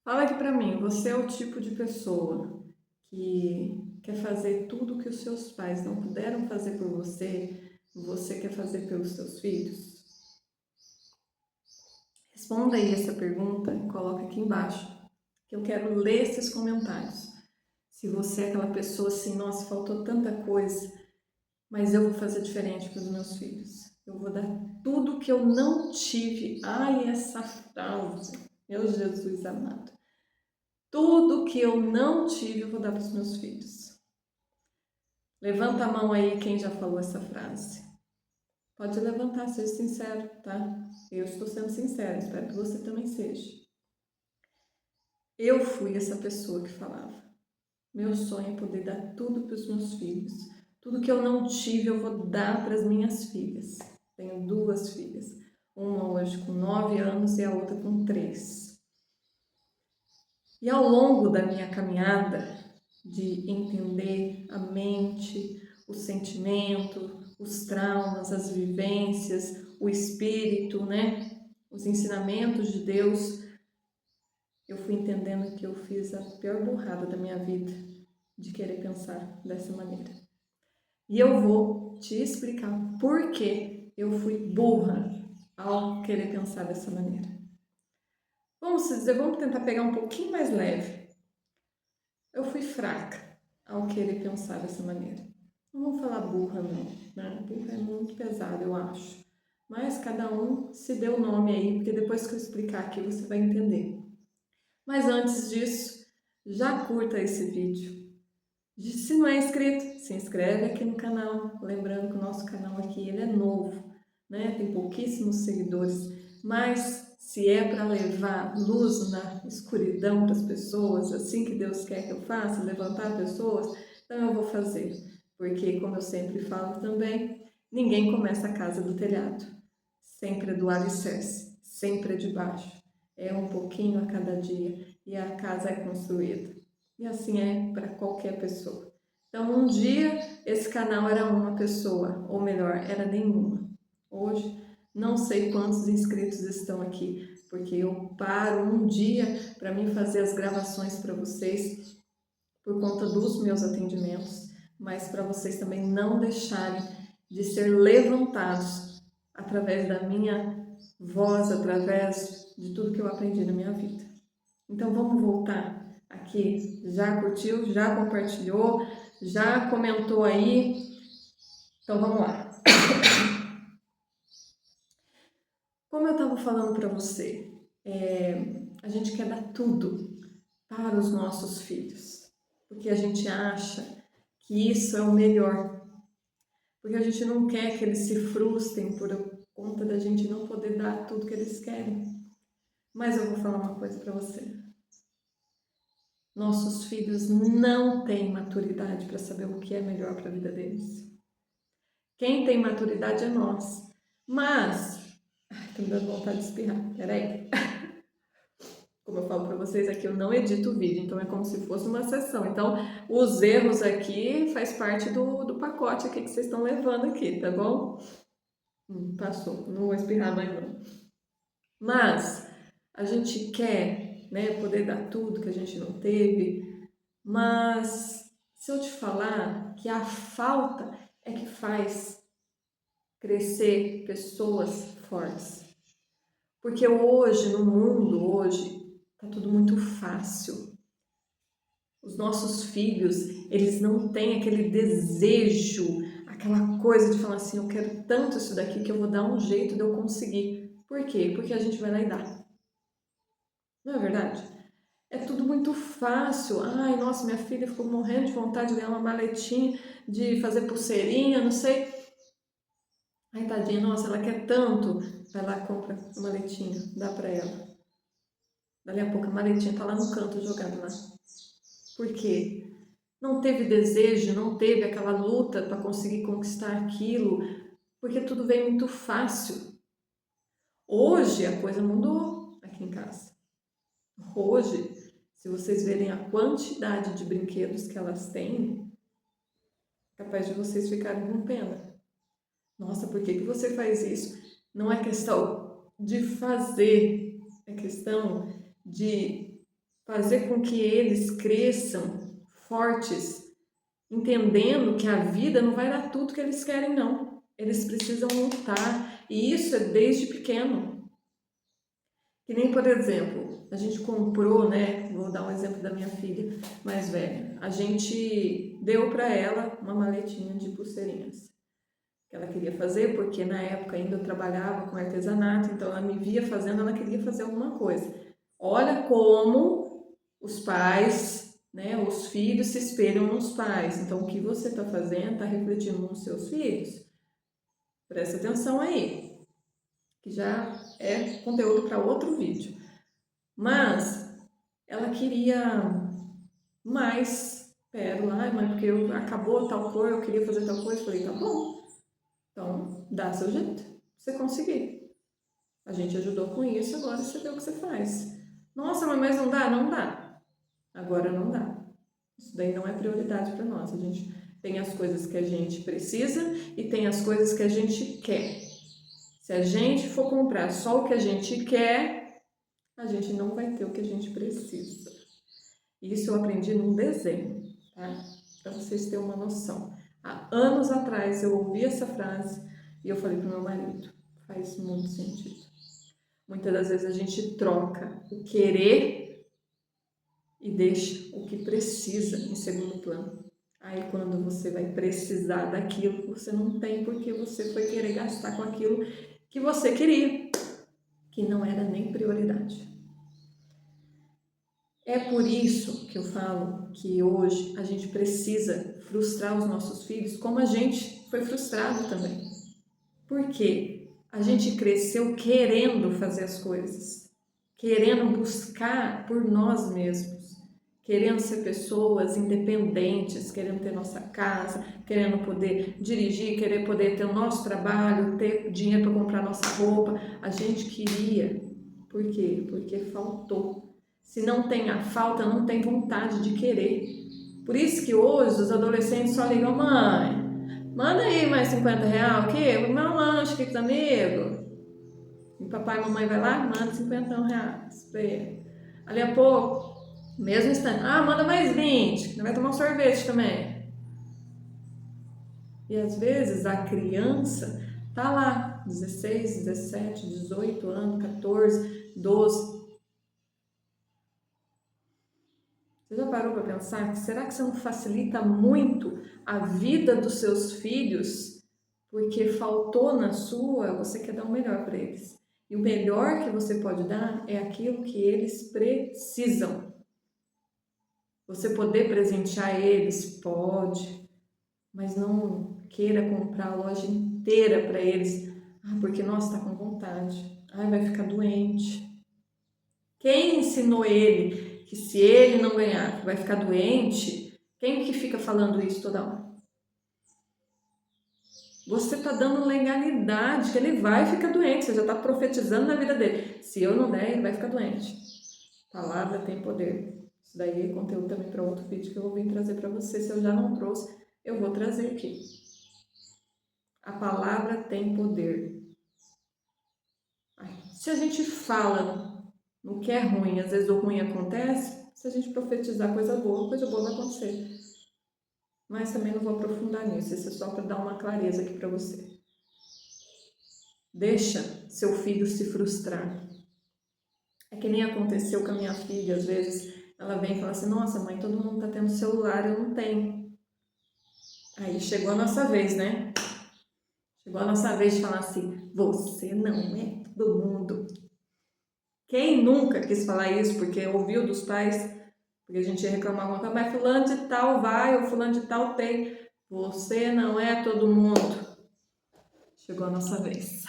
Fala aqui pra mim, você é o tipo de pessoa que quer fazer tudo o que os seus pais não puderam fazer por você, você quer fazer pelos seus filhos? Responda aí essa pergunta e coloca aqui embaixo, que eu quero ler esses comentários. Se você é aquela pessoa assim, nossa, faltou tanta coisa, mas eu vou fazer diferente para os meus filhos. Eu vou dar tudo que eu não tive. Ai, essa frase, meu Jesus amado. Tudo que eu não tive, eu vou dar para os meus filhos. Levanta a mão aí quem já falou essa frase. Pode levantar, seja sincero, tá? Eu estou sendo sincera, espero que você também seja. Eu fui essa pessoa que falava. Meu sonho é poder dar tudo para os meus filhos. Tudo que eu não tive, eu vou dar para as minhas filhas. Tenho duas filhas. Uma hoje com 9 anos e a outra com 3. E ao longo da minha caminhada de entender a mente, o sentimento, os traumas, as vivências, o espírito, né? Os ensinamentos de Deus, eu fui entendendo que eu fiz a pior burrada da minha vida de querer pensar dessa maneira. E eu vou te explicar por que eu fui burra ao querer pensar dessa maneira. Vamos tentar pegar um pouquinho mais leve. Eu fui fraca ao querer pensar dessa maneira. Não vou falar burra não, né? Burra é muito pesado, eu acho. Mas cada um se dê o nome aí, porque depois que eu explicar aqui você vai entender. Mas antes disso, já curta esse vídeo. Se não é inscrito, se inscreve aqui no canal. Lembrando que o nosso canal aqui ele é novo, né? Tem pouquíssimos seguidores, mas se é para levar luz na escuridão para as pessoas, assim que Deus quer que eu faça, levantar pessoas, então eu vou fazer. Porque, como eu sempre falo também, ninguém começa a casa do telhado. Sempre é do alicerce, sempre é de baixo. É um pouquinho a cada dia e a casa é construída. E assim é para qualquer pessoa. Então, um dia esse canal era uma pessoa, ou melhor, era nenhuma. Hoje, não sei quantos inscritos estão aqui, porque eu paro um dia para mim fazer as gravações para vocês por conta dos meus atendimentos, mas para vocês também não deixarem de ser levantados através da minha voz, através de tudo que eu aprendi na minha vida. Então vamos voltar aqui. Já curtiu, já compartilhou, já comentou aí? Então vamos lá. Como eu estava falando para você, a gente quer dar tudo para os nossos filhos, porque a gente acha que isso é o melhor, porque a gente não quer que eles se frustrem por conta da gente não poder dar tudo que eles querem. Mas eu vou falar uma coisa para você. Nossos filhos não têm maturidade para saber o que é melhor para a vida deles. Quem tem maturidade é nós. Mas, tô me dando vontade de espirrar, peraí. Como eu falo para vocês aqui, eu não edito o vídeo, então é como se fosse uma sessão. Então, os erros aqui faz parte do pacote aqui que vocês estão levando aqui, tá bom? Passou, não vou espirrar mais não. Mas, a gente quer, né, poder dar tudo que a gente não teve, mas se eu te falar que a falta é que faz crescer pessoas fortes. Porque hoje, no mundo, hoje, tá tudo muito fácil. Os nossos filhos, eles não têm aquele desejo, aquela coisa de falar assim, eu quero tanto isso daqui que eu vou dar um jeito de eu conseguir. Por quê? Porque a gente vai lá e dá. Não é verdade? É tudo muito fácil. Ai, nossa, minha filha ficou morrendo de vontade de ganhar uma maletinha, de fazer pulseirinha, não sei. Ai, tadinha, nossa, ela quer tanto. Vai lá, compra uma maletinha, dá pra ela. Dali a pouco a maletinha tá lá no canto jogada lá. Por quê? Não teve desejo, não teve aquela luta para conseguir conquistar aquilo, porque tudo veio muito fácil. Hoje a coisa mudou aqui em casa. Hoje, se vocês verem a quantidade de brinquedos que elas têm, é capaz de vocês ficarem com pena. Nossa, por que você faz isso? Não é questão de fazer, é questão de fazer com que eles cresçam fortes, entendendo que a vida não vai dar tudo que eles querem, não. Eles precisam lutar, e isso é desde pequeno. Que nem, por exemplo, a gente comprou, né? Vou dar um exemplo da minha filha mais velha. A gente deu para ela uma maletinha de pulseirinhas que ela queria fazer, porque na época ainda eu trabalhava com artesanato, então ela me via fazendo, ela queria fazer alguma coisa. Olha como os pais, né, os filhos se espelham nos pais. Então, o que você está fazendo está refletindo nos seus filhos. Presta atenção aí, que já é conteúdo para outro vídeo. Mas ela queria mais pérola, mas porque acabou tal cor, eu queria fazer tal coisa. Eu falei, tá bom, então dá seu jeito, você conseguir. A gente ajudou com isso, agora você vê o que você faz. Nossa, mas não dá? Não dá. Agora não dá. Isso daí não é prioridade para nós. A gente tem as coisas que a gente precisa e tem as coisas que a gente quer. Se a gente for comprar só o que a gente quer, a gente não vai ter o que a gente precisa. Isso eu aprendi num desenho, tá? Para vocês terem uma noção. Há anos atrás eu ouvi essa frase e eu falei para o meu marido, faz muito sentido. Muitas das vezes a gente troca o querer e deixa o que precisa em segundo plano. Aí quando você vai precisar daquilo, você não tem porque você foi querer gastar com aquilo que você queria, que não era nem prioridade. É por isso que eu falo que hoje a gente precisa frustrar os nossos filhos como a gente foi frustrado também. Por quê? A gente cresceu querendo fazer as coisas, querendo buscar por nós mesmos, querendo ser pessoas independentes, querendo ter nossa casa, querendo poder dirigir, querer poder ter o nosso trabalho, ter dinheiro para comprar nossa roupa. A gente queria. Por quê? Porque faltou. Se não tem a falta, não tem vontade de querer. Por isso que hoje os adolescentes só ligam, mãe, manda aí mais 50 reais, o quê? Vou comer um lanche aqui com os amigos. E papai e mamãe vai lá, manda 50 reais pra ele. Ali a pouco, mesmo instante, manda mais 20, vai tomar um sorvete também. E às vezes a criança tá lá, 16, 17, 18 anos, 14, 12. Você já parou para pensar que será que você não facilita muito a vida dos seus filhos porque faltou na sua, você quer dar o melhor para eles. E o melhor que você pode dar é aquilo que eles precisam. Você poder presentear eles, pode, mas não queira comprar a loja inteira para eles. Porque, nossa, tá com vontade. Vai ficar doente. Quem ensinou ele que se ele não ganhar, vai ficar doente? Quem que fica falando isso toda hora? Você está dando legalidade que ele vai ficar doente, você já está profetizando na vida dele. Se eu não der, ele vai ficar doente. Palavra tem poder. Isso daí é conteúdo também para outro vídeo que eu vou vir trazer para você. Se eu já não trouxe, eu vou trazer aqui. A palavra tem poder. Se a gente fala no que é ruim, às vezes o ruim acontece, se a gente profetizar coisa boa vai acontecer. Mas também não vou aprofundar nisso, isso é só para dar uma clareza aqui para você. Deixa seu filho se frustrar. É que nem aconteceu com a minha filha, às vezes ela vem e fala assim, nossa mãe, todo mundo tá tendo celular, eu não tenho. Aí chegou a nossa vez, né? Chegou a nossa vez de falar assim, você não é todo mundo. Quem nunca quis falar isso porque ouviu dos pais, porque a gente ia reclamar alguma coisa, mas fulano de tal vai, ou fulano de tal tem. Você não é todo mundo. Chegou a nossa vez.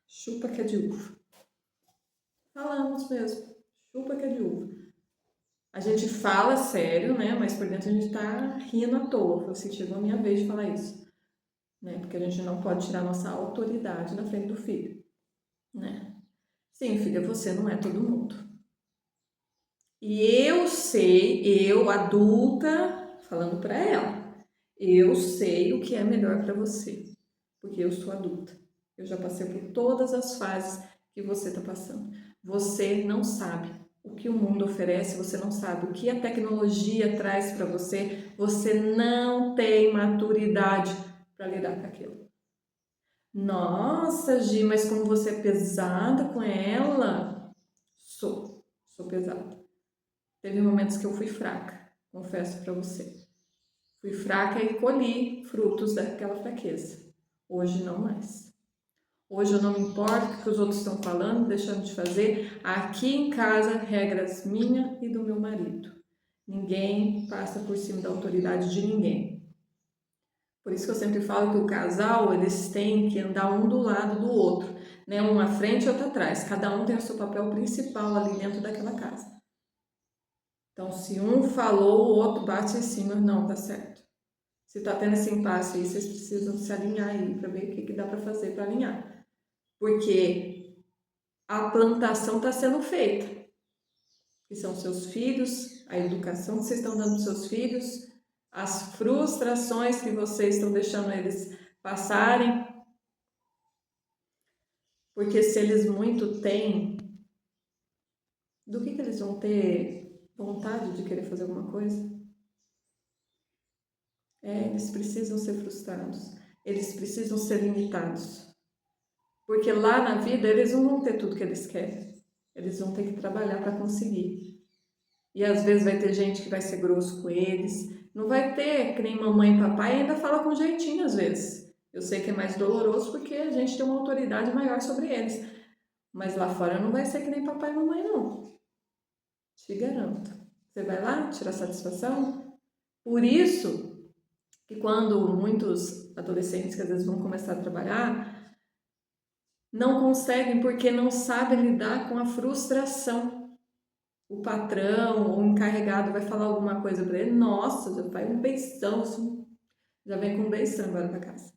Chupa que é de uva. Falamos mesmo. Chupa que é de uva. A gente fala sério, né? Mas por dentro a gente tá rindo à toa. Falei assim, chegou a minha vez de falar isso. Né? Porque a gente não pode tirar nossa autoridade na frente do filho. Né? Sim, filha, você não é todo mundo. E eu sei, eu, adulta, falando para ela, eu sei o que é melhor para você. Porque eu sou adulta. Eu já passei por todas as fases que você está passando. Você não sabe. o que o mundo oferece, você não sabe o que a tecnologia traz para você, você não tem maturidade para lidar com aquilo. Nossa, Gi, mas como você é pesada com ela? Sou pesada. Teve momentos que eu fui fraca, confesso para você. Fui fraca e colhi frutos daquela fraqueza. Hoje não mais. Hoje eu não me importo o que os outros estão falando, deixando de fazer. Aqui em casa, regras minha e do meu marido. Ninguém passa por cima da autoridade de ninguém. Por isso que eu sempre falo que o casal, eles têm que andar um do lado do outro, né? Um à frente e outro atrás. Cada um tem o seu papel principal ali dentro daquela casa. Então, se um falou, o outro bate em cima, não, tá certo. Se tá tendo esse impasse aí, vocês precisam se alinhar aí para ver o que dá para fazer para alinhar. Porque a plantação está sendo feita, que são seus filhos, a educação que vocês estão dando para seus filhos, as frustrações que vocês estão deixando eles passarem, porque se eles muito têm, do que eles vão ter vontade de querer fazer alguma coisa? Eles precisam ser frustrados, eles precisam ser limitados, porque lá na vida eles não vão ter tudo que eles querem, eles vão ter que trabalhar para conseguir. E às vezes vai ter gente que vai ser grosso com eles, não vai ter que nem mamãe e papai, ainda fala com jeitinho às vezes. Eu sei que é mais doloroso porque a gente tem uma autoridade maior sobre eles, mas lá fora não vai ser que nem papai e mamãe não, te garanto. Você vai lá tirar satisfação? Por isso que quando muitos adolescentes que às vezes vão começar a trabalhar, não conseguem porque não sabem lidar com a frustração. O patrão ou o encarregado vai falar alguma coisa para ele, nossa, já vai um beição, assim, já vem com um beição agora para casa.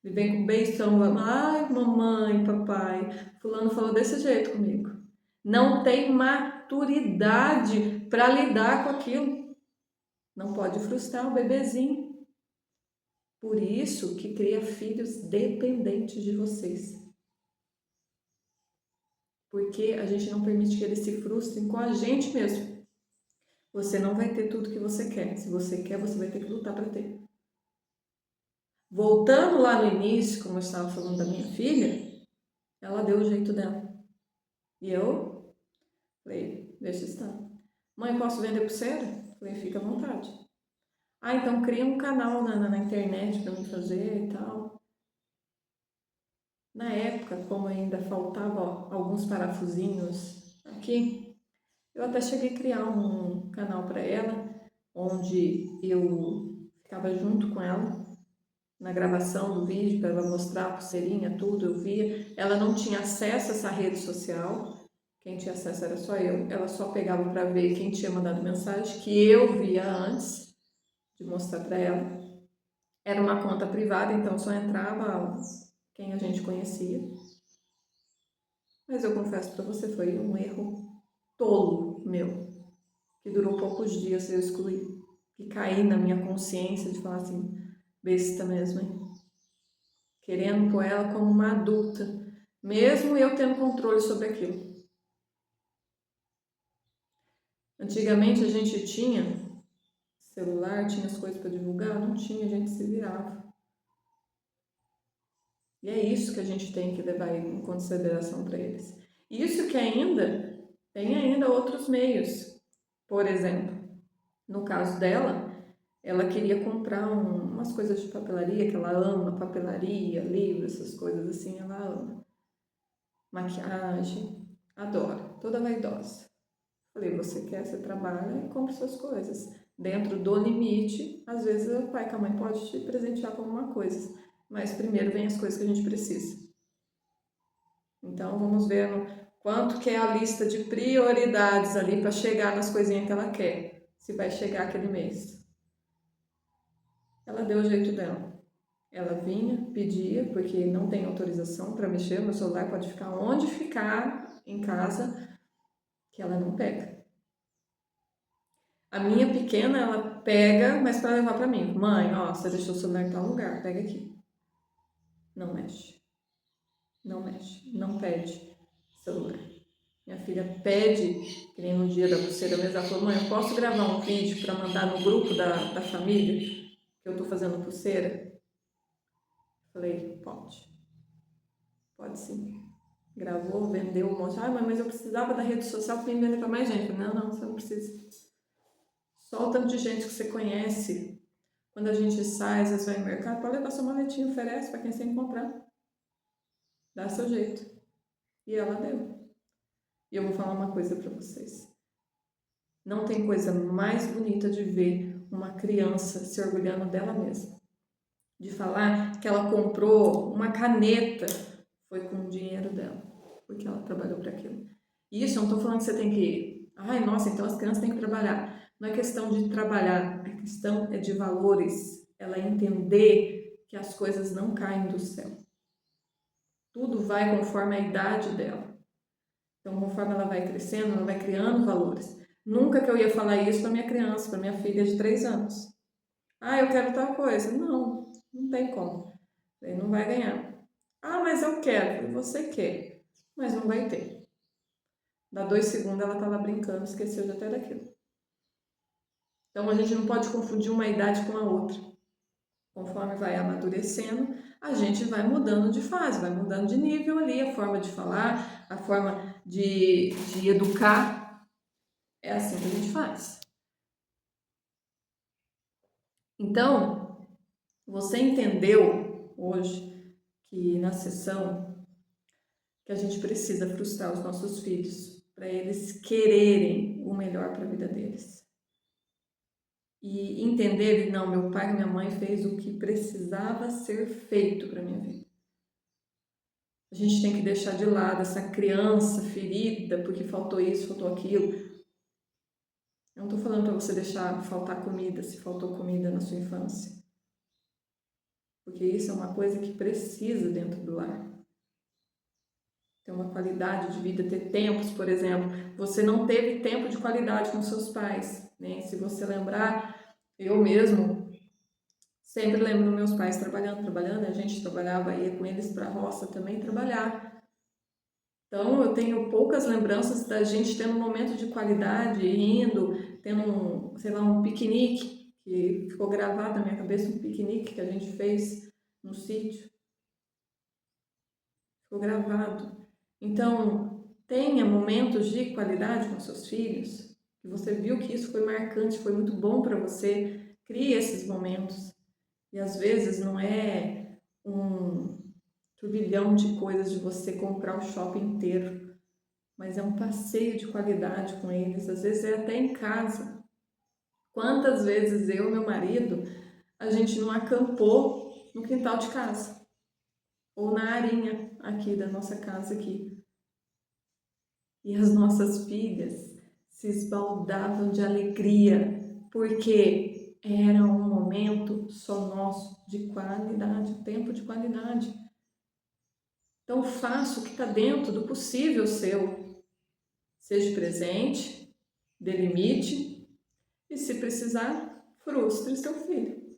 Ele vem com um beição, ai mamãe, papai, fulano falou desse jeito comigo. Não tem maturidade para lidar com aquilo. Não pode frustrar o bebezinho. Por isso que cria filhos dependentes de vocês. Porque a gente não permite que eles se frustrem com a gente mesmo. Você não vai ter tudo que você quer. Se você quer, você vai ter que lutar para ter. Voltando lá no início, como eu estava falando da minha filha, ela deu o jeito dela. E eu falei, deixa estar. Mãe, posso vender pulseira? Falei, fica à vontade. Ah, então cria um canal na internet para mim fazer e tal. Na época, como ainda faltava alguns parafusinhos aqui, eu até cheguei a criar um canal para ela, onde eu ficava junto com ela na gravação do vídeo, para ela mostrar a pulseirinha, tudo, eu via. Ela não tinha acesso a essa rede social, quem tinha acesso era só eu. Ela só pegava para ver quem tinha mandado mensagem, que eu via antes de mostrar para ela. Era uma conta privada, então só entrava quem a gente conhecia. Mas eu confesso para você, foi um erro tolo meu, que durou poucos dias eu excluí. E caí na minha consciência de falar assim, besta mesmo, hein? Querendo pôr ela como uma adulta, mesmo eu tendo controle sobre aquilo. Antigamente a gente tinha celular, tinha as coisas para divulgar, não tinha, a gente se virava. E é isso que a gente tem que levar em consideração para eles. Isso que ainda tem ainda outros meios. Por exemplo, no caso dela, ela queria comprar umas coisas de papelaria, que ela ama papelaria, livro, essas coisas assim, ela ama. Maquiagem, adora, toda vaidosa. Falei, você quer, você trabalha e compra suas coisas. Dentro do limite, às vezes o pai e a mãe pode te presentear com alguma coisa, mas primeiro vem as coisas que a gente precisa. Então vamos ver quanto que é a lista de prioridades ali para chegar nas coisinhas que ela quer, se vai chegar aquele mês. Ela deu o jeito dela. Ela vinha, pedia, porque não tem autorização para mexer, meu celular pode ficar onde ficar em casa, que ela não pega. A minha pequena, ela pega, mas para levar para mim. Mãe, ó, você deixou o celular em tal lugar, pega aqui. Não mexe. Não mexe. Não pede celular. Minha filha pede, que nem no dia da pulseira mesmo, ela falou, mãe, eu posso gravar um vídeo para mandar no grupo da família que eu tô fazendo pulseira? Falei, pode sim. Gravou, vendeu um monte. Ah, mas eu precisava da rede social para vender para mais gente. Falei, não, você não precisa. Só o tanto de gente que você conhece. Quando a gente sai, às vezes vai no mercado, pode levar sua maletinha, oferece para quem você encontrar. Dá seu jeito. E ela deu. E eu vou falar uma coisa para vocês. Não tem coisa mais bonita de ver uma criança se orgulhando dela mesma. De falar que ela comprou uma caneta, foi com o dinheiro dela, porque ela trabalhou para aquilo. E isso, eu não estou falando que você tem que... Ai, nossa, então as crianças têm que trabalhar. Não é questão de trabalhar, a questão é de valores. Ela entender que as coisas não caem do céu. Tudo vai conforme a idade dela. Então, conforme ela vai crescendo, ela vai criando valores. Nunca que eu ia falar isso para minha criança, para minha filha de 3 anos. Ah, eu quero tal coisa. Não, não tem como. Ele não vai ganhar. Ah, mas eu quero. E você quer. Mas não vai ter. Dá 2 segundos, ela tá lá brincando, esqueceu de até daquilo. Então, a gente não pode confundir uma idade com a outra. Conforme vai amadurecendo, a gente vai mudando de fase, vai mudando de nível ali, a forma de falar, a forma de educar. É assim que a gente faz. Então, você entendeu hoje que na sessão que a gente precisa frustrar os nossos filhos para eles quererem o melhor para a vida deles. E entender, não, meu pai e minha mãe fez o que precisava ser feito para minha vida. A gente tem que deixar de lado essa criança ferida porque faltou isso, faltou aquilo. Eu não estou falando para você deixar faltar comida se faltou comida na sua infância. Porque isso é uma coisa que precisa dentro do lar. Ter uma qualidade de vida, ter tempos, por exemplo. Você não teve tempo de qualidade com seus pais, né? Se você lembrar, eu mesmo sempre lembro dos meus pais trabalhando, a gente trabalhava, ia com eles para a roça também trabalhar. Então, eu tenho poucas lembranças da gente tendo um momento de qualidade, rindo, tendo um, sei lá, um piquenique, que ficou gravado na minha cabeça, um piquenique que a gente fez no sítio. Ficou gravado. Então, tenha momentos de qualidade com seus filhos, que você viu que isso foi marcante, foi muito bom para você. Crie esses momentos. E às vezes não é um turbilhão de coisas de você comprar o shopping inteiro, mas é um passeio de qualidade com eles, às vezes é até em casa. Quantas vezes eu e meu marido, a gente não acampou no quintal de casa, ou na arinha aqui da nossa casa aqui. E as nossas filhas se esbaldavam de alegria, porque era um momento só nosso, de qualidade, tempo de qualidade. Então faça o que está dentro do possível seu. Seja presente, delimite e, se precisar, frustre seu filho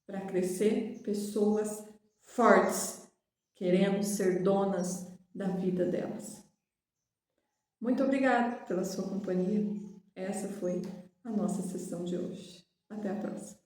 para crescer pessoas fortes, querendo ser donas da vida delas. Muito obrigada pela sua companhia. Essa foi a nossa sessão de hoje. Até a próxima.